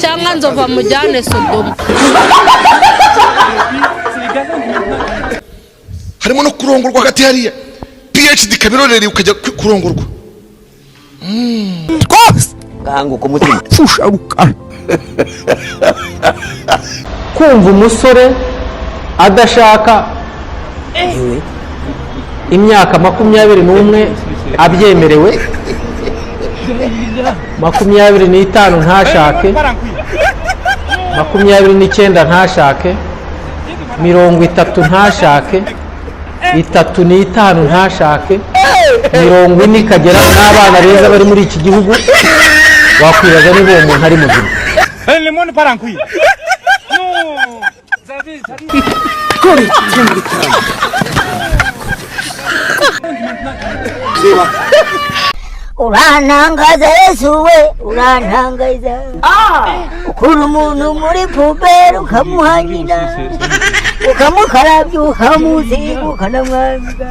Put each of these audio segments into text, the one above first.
cyangwa nzova mujyane Sodoma. Harimo no kurongorwa hagati hariya PhD kabirorere ukajya kurongorwa. Twose gango ku mutima ushabuka. Kumva umusore adashaka imyaka 21 abyemerewe, 25 ntashake, 29 ntashake, 30 ntashake, 35 ntashake, 40 kagera n'abana beza bari muri iki gihugu wakwibaza niba uwo muntu ari muzima. Urantangaza Yesu we, urantangaza. Ukura umuntu muri puberi ukamuhanyina, ukamukarabya, ukamuziga, ukanamwambika.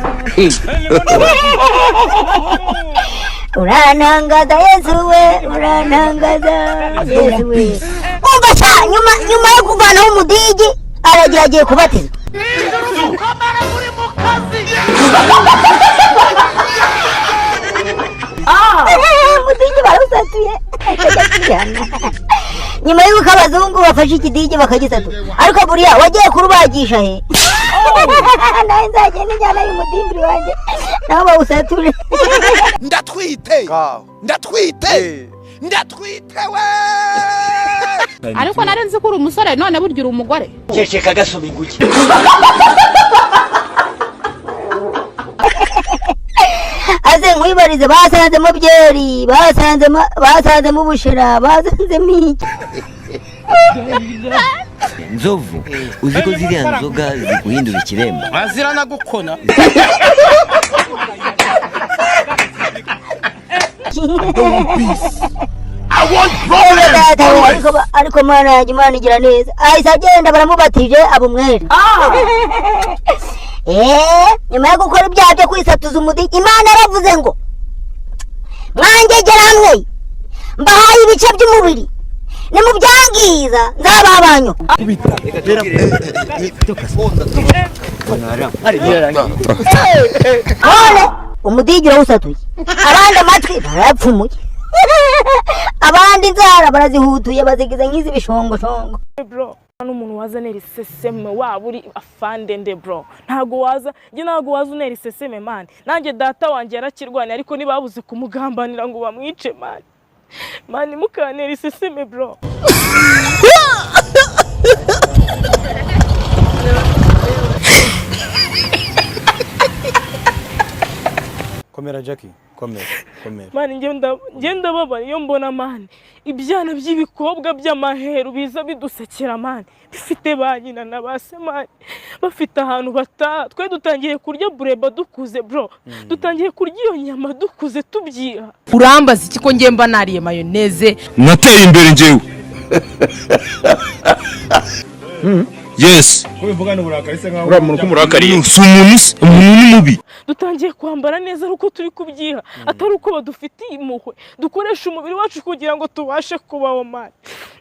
Urantangaza Yesu we, urantangaza Yesu we. Umva sha, nyuma yo kuvanaho umudigi aragiye kubatiza. Umudigi barusatuye. Nyuma y'uko abazungu bafashe ikidigi bakagisatu, ariko buriya wagiye kurubagisha he? Nawe nzagenda njyana y'umudimbiri wanjye naho bawusature. Ndatwite we. Ariko narenze ko uri umusore none burya uri umugore. Ceceka gasoma inguki. Aze nkwibarize basanzemo byeri, basanzemo ubushera, basanzemo iki? Nzovu uziko ziriya nzoga ziguhindura ikiremba. Azira nagukona. Ariko Imana igira neza. Ahise agenda baramubatije abumwere. Nyuma yo gukora ibyaha byo kwisatuza umudigi, Imana yaravuze ngo mwangegera hamwe mbahaye ibice by'umubiri, ni mu byangiza nzabaha abanyu. Umudigi urawusatuye, abandi amatwi barayapfumuye, abandi inzara barazihutuye bazigize nk'izi bishongoshongo. Bro, n'umuntu wazanera iseseme waba uri afandende bro, ntago waza unera iseseme man. Nanjye data wanjye yarakirwanya ariko nibabuze kumugambanira ngo bamwice man mukanera iseseme bro. Komera Jackie, komera. Man ngenda baba iyo mbona man ibyana by'ibikobwa by'amaheru biza bidusekera man, bifite banyina na base man, bafite ahantu bata. Twe dutangiye kurya bureba dukuze bro, dutangiye kurya iyo nyama dukuze tubyiha. Urambaza iki ko ngemba nariye mayoneze? Nateye imbere njyewe. Yes. Kubivuga n'uburakari se nkaho uramuntu kumurakariye. Umuntu mubi. Dutangiye kwambara neza uko turi kubyiha, atari uko badufitiye impuhwe. Dukoresha umubiri wacu kugira ngo tubashe kubaho man.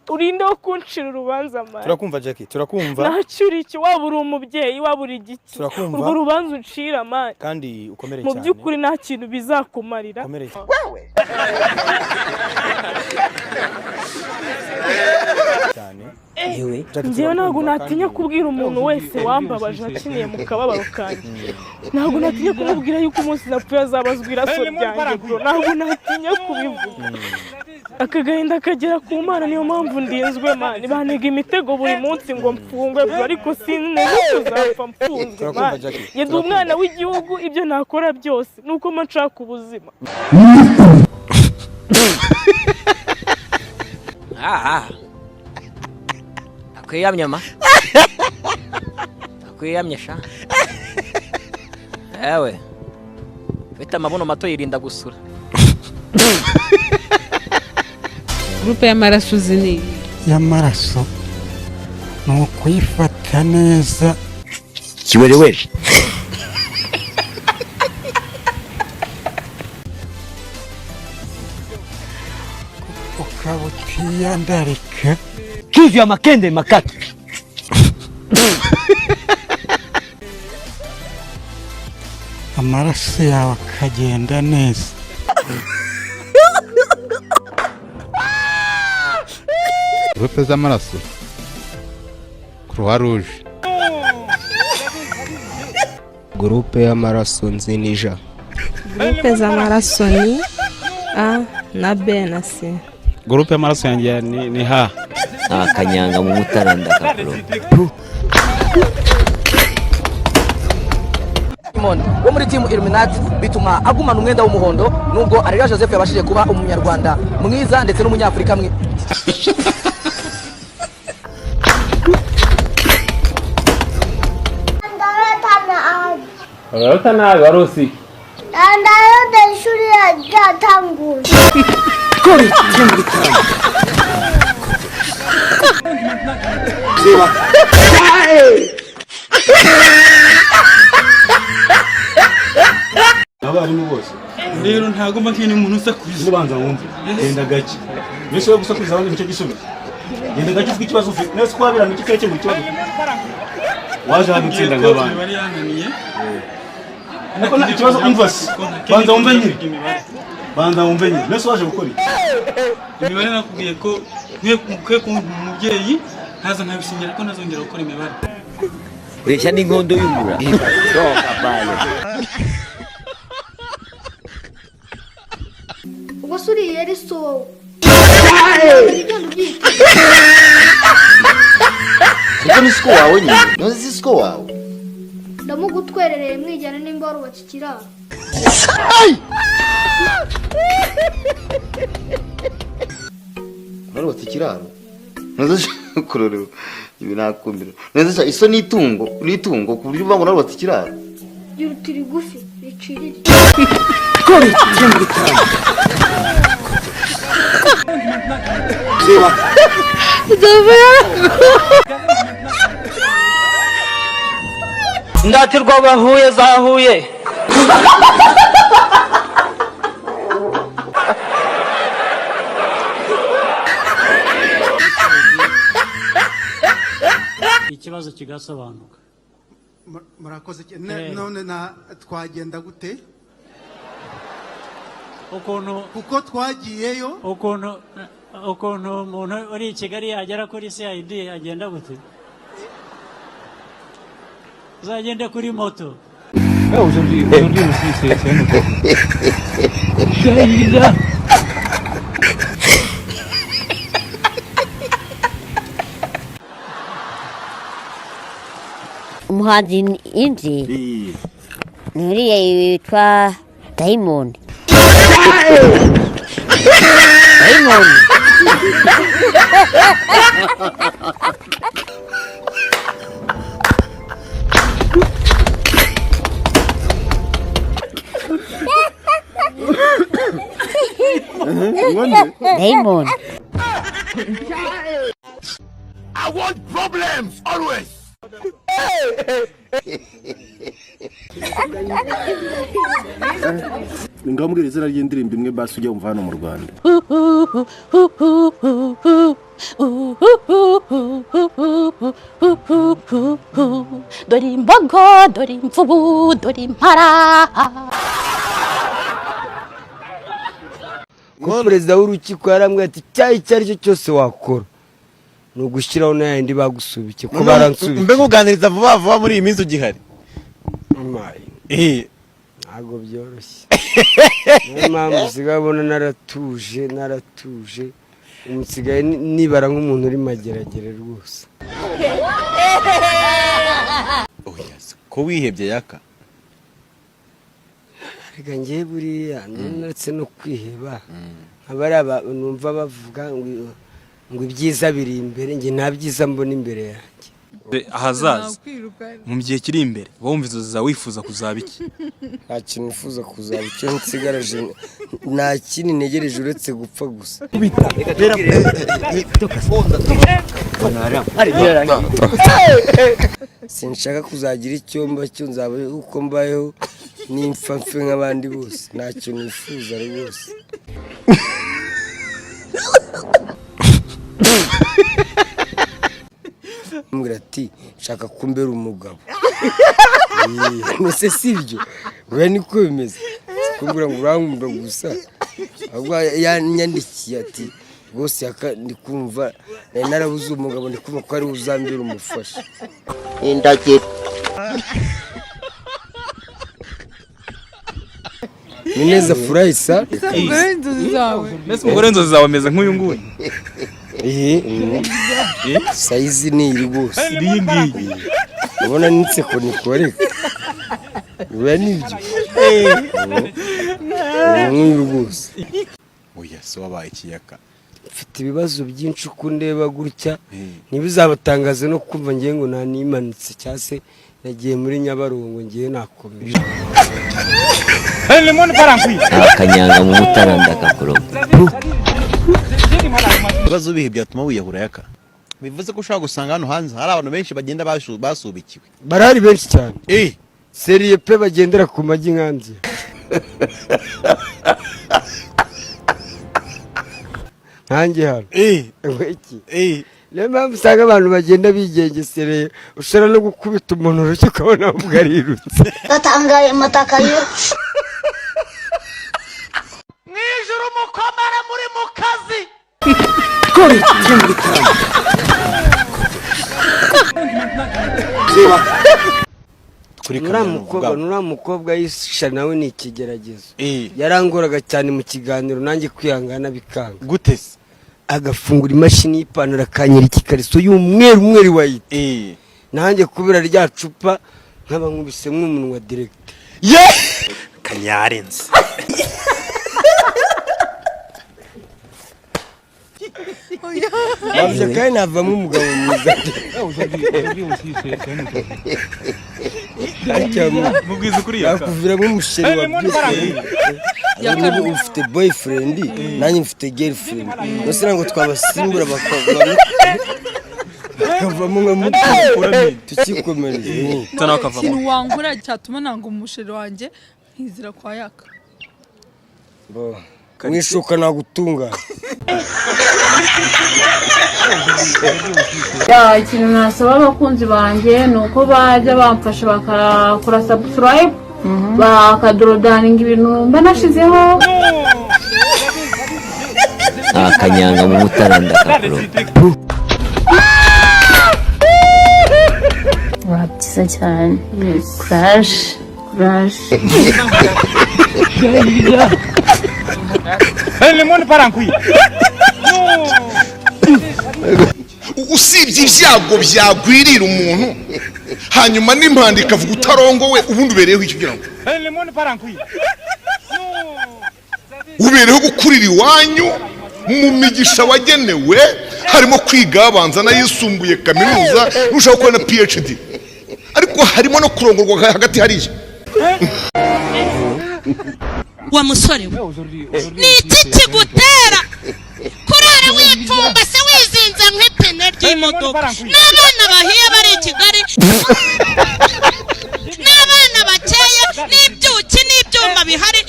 Urinde wo kunshira urubanza man. Turakumva Jackie, turakumva. Nacyuri iki waba uri umubyeyi waba uri igiki. Urwo rubanza uncira man. Kandi ukomere cyane. Mu byukuri nta kintu bizakumarira. Wewe. Cyane. Njyewe ntabwo natinya kubwira umuntu wese wambabaje akiniye mu kababaro kanjye. Ntabwo natinya kumubwira yuko umunsi napfuye azabazwa iraso ryanjye bro. Ntabwo natinya kubivuga. Akagahinda kagera ku Mana, niyo mpamvu ndinzwe man. Bantega imitego buri munsi ngo mfungwe bro, ariko sinzi kuzapfa mfunzwe man. Yenda umwana w'igihugu ibyo nakora byose nuko mba nshaka ubuzima. Kwiyamya kwiyamya sha. Ewe fita amabuno mato yirinda gusura. Groupe y'amaraso zini y'amaraso no kwifata neza Kiwerewere. ukabuti ukiyandarika kivya makende makatu amaraso yawe akagenda neza. Gurupe z'amaraso Croix Rouge. Gurupe y'amaraso nzi ni J. Gurupe z'amaraso ni A na B na C. Gurupe y'amaraso yanjye ni H. Akanyanga mu mutara ndakapro. wo muri team Illuminati bituma agumana umwenda w'umuhondo nubwo Areruya Joseph yabashije kuba umunyarwanda mwiza ndetse n'umunyafrika mwe. Urota nabi warusi. Ndayo ishuri yatanguye. Kora cyangwa Ziba. Abarimu bose rero ntagomba kene umuntu usakuriza ubanza wumve genda gake nese gusakuriza abandi nicyo gisubizo genda gake ufite ikibazo ufite nese kwabira mu kikeke mu kibazo waje hagutsinda ngabandi bari yananiye nako nta kibazo umvasi banza wumve nyine nese waje gukora imibare nakubwiye ko nkwiye ku mubyeyi ntaza nkabishingira ko nazongera gukora imibare Resha n'inkondo y'umura soka bale Wasuri yari so. Iko ni siko wawe nyine. Nozi siko wawe. Ndamugutwerereye mwijyana nimba warubatse ikiraro. Warubatse ikiraro. Nozi kurorero. Ibi nakumbira. Nozi iso nitungo ku buryo uvuga ngo narubatse ikiraro. Yurutiri gufi bicirire. Kora cyangwa Ziba. Ndatirwa bahuye zahuye. Ikibazo kigasobanuka. Murakoze none na twagenda gute? Kuko twagiyeyo ukuntu umuntu uri i Kigali yagera kuri CID agenda gute? Uzagende kuri moto. Aujourd'hui aussi c'est un autre. Umuhanzi inzi uriya yitwa Diamond. Diamond. Diamond. I want problems always. Ngambwira izina ry'indirimbo imwe basi ujye umva hano mu Rwanda. Dore imbogo, dore imvubu, dore impara. Ko perezida w'urukiko yarambwiye ati icyo ari cyo cyose wakora ni ugushyiraho n'ayandi bagusubike ko baransubike. Mbe kuganiriza vuba muri iyi minsi ugihari. Ntabwo byoroshye. Niyo mpamvu usigaye ubona naratuje umusigaye nibara nk'umuntu uri mageragere rwose. Ko wihebye yaka? Reka njye buriya ndetse no kwiheba nkabari numva bavuga ngo ibyiza biri imbere njye nta byiza mbona imbere yanjye. Ahazaza mu gihe kiri imbere wumva inzozi zawe wifuza kuzaba iki? Nta kintu nifuza kuzaba icyo nsigaraje nta kintu ntegereje uretse gupfa gusa. Sinshaka kuzagira icyo mba cyo nzaba uko mbayeho nimfa mfe nk'abandi bose ntacyo nifuza rwose. Mbwira ati shaka kumbera umugabo. Nese sivyo. We niko bimeze. Kumbwira ngo urankunda gusa. Ahubwo yanyandikiye ati rwose ndikumva narabuze umugabo ndikumva ko ari uzambira umufasha. Indakira. Nineza furahisa. Umugore inzozi zawe ameze nk'uyu nguyu. Saizi ni iri bose. Iyi ngiyi. Ubona nitseko nikoreka. Biba nibyo. Nk'uyu bose. Oya so wabaye ikiyaka. Mfite ibibazo byinshi kundeba gutya. Ntibizabatangaze no kumva ngiye ngo nanimanitse cyase yagiye muri Nyabarongo ngiye nakomeje. Akanyanga mu mutaranda kakoroga. Ibibazo bihe byatuma wiyahura yaka. Bivuze ko ushaka gusanga hano hanze hari abantu benshi bagenda basubikiwe. Barari benshi cyane. Seriye pe bagendera ku magi nkanze. Hange hano. Weki. Lema msanga abantu bagenda bigengesereye ushara no gukubita umuntu urucyo ukabona ubwarirutse. Gatangaye mataka yo. Mwijuru mukomara muri mukazi. Kora nura mukobwa yisha nawe ni ikigeragezo. Yarangoraga cyane mu kiganiro nanjye kwihangana bikanga. Gute se? Agafungura imashini y'ipantaro akanyera ikikariso y'umweru wayite. Nanjye kubira rya cupa nkaba nkubise nk'umunwa direct. Kanyarenze. Babje kandi navamo umugabo mwiza. Mubwiza ukuri yaka. Akuviramo umusheri wa byose. Niba ufite boyfriend nanjye mfite girlfriend. Bose nango twabasimbura bakavamo. Bakavamo nka tukikomereze. Tana bakavamo. Ikintu wangura cyatuma nanga umusheri wanjye nkizira kwa yaka. Bo. Mwishuka nagutunga. Ikintu nasaba abakunzi banjye nuko bajya bamfasha bakakora subscribe bakadorodaninga ibintu mba nashizeho. Akanyanga mu mutaranda kakoroga. Wabyiza cyane. Crash. Usibye ibyago byagwirira umuntu hanyuma n'impanda ikavuga utarongowe ubundi ubereyeho icyo kugira ngo ubereyeho gukurira iwanyu mu migisha wagenewe harimo kwiga abanza n'ayisumbuye kaminuza ushaka gukora na PhD ariko harimo no kurongorwa hagati hariya. Wa musore ni iki kigutera kurara wipfumba se wizinza nk'ipine ry'imodoka n'abana bahiye bari i Kigali n'abana bakeye n'ibyuki n'ibyuma bihari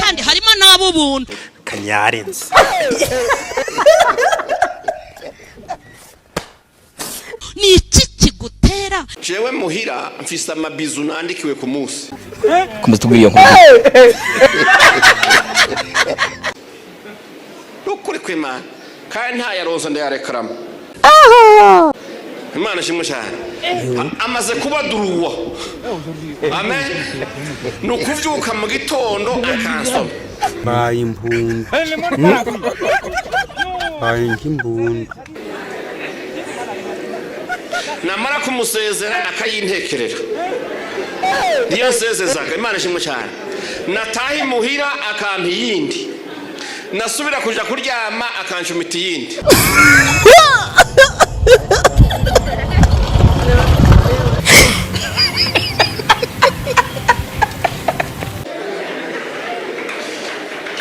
kandi harimo n'abo buntu. Kanyarenze. Ni iki kigutera? Jewe muhira mfise amabizu nandikiwe ku munsi. Kumutubwiye ko. Ukuri kwema kandi nta yaronzo ndayarekaramo. Imana shimwe cyane. Amaze kuba duruwa. Amen. Nukuvyuka mu gitondo akansoma. Baye impundu. Baye impundu. Namara kumusezera akayintekerera. Niyo nsezezaga Imana shimwe cyane. Natahi muhira akampa yindi. Nasubira kuja kuryama akanshumita yindi.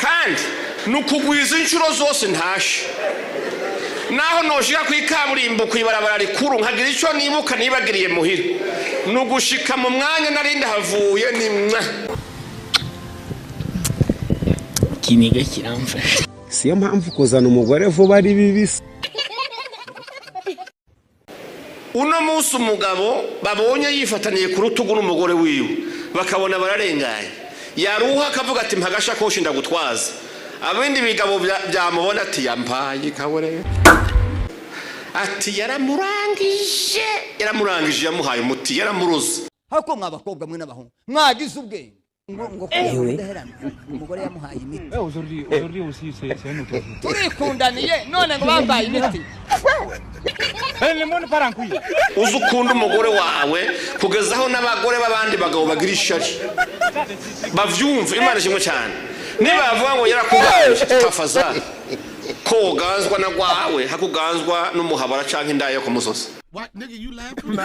Kandi nukugwiza inshuro zose ntashe. Naho noshika kwikaburimbo kwibarabara rikuru nkagira ico nibuka nibagiriye muhira. Nugushika mu mwanya narinde havuye ni mwa. Kiniga kiramfasha. Siyo mpamvu kuzana umugore vuba ari bibisi. uno munsi umugabo babonye yifataniye ku rutugu n'umugore wiwe bakabona bararengaye yaruha akavuga ati mpagasha koshi ndagutwaza abindi bigabo byamubona ati yampaye kabore ati yaramurangije yamuhaye umuti yaramuruze hako mwabakobwa mwe n'abahungu mwagize ubwenge ngo umugore yamuhaye imiti turikundaniye none ngo bambaye imiti uzi ukunda umugore wawe kugezaho n'abagore b'abandi bagabo bagira ishari bavyumva Imana ishimwe cyane niba bavuga ngo yarakuganje tafazana koganzwa na gwawe hakuganzwa n'umuhabara canke indaye yo kumusosa. What nigga you laughing?